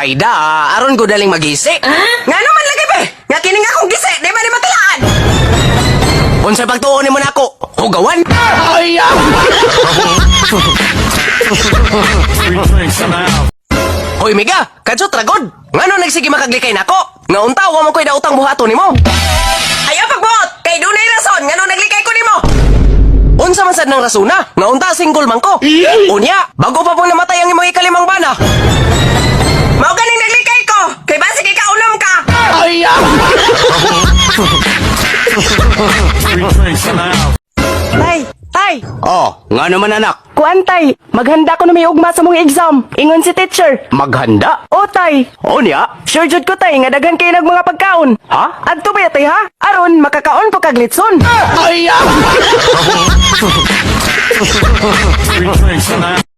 Ayda, aron ko daling magisi. Nga naman lagi be, nga kining akong gisi, di ba ni matilaan? Unsay pagtuon mo nako? Hugawan? Ay! Hoy Miga, kadyo tragod. Ngano nagsige makaglikay nako? Naunta wa mo koy daotang buhaton nimo. Ayaw pagbuot, kay dunay rason ngano naglikay ko nimo. Unsa man sad nang rasuna? Naunta single man ko. Unya, bago pa pong namatay ang imong ikalimang bana. Mao ganing naglikay ko, kay basi kay kaunom ka. Ay! Tay! Oh, nga naman anak. Kuan tay, maghanda ko na may ugma sa mong exam. Ingon si teacher. Maghanda? O tay, O niya? sure jud ko tay nga daghan kay nag mga pagkaon. Ha? Adto ba tay ha? Aron makakaon po kag litson. Ay!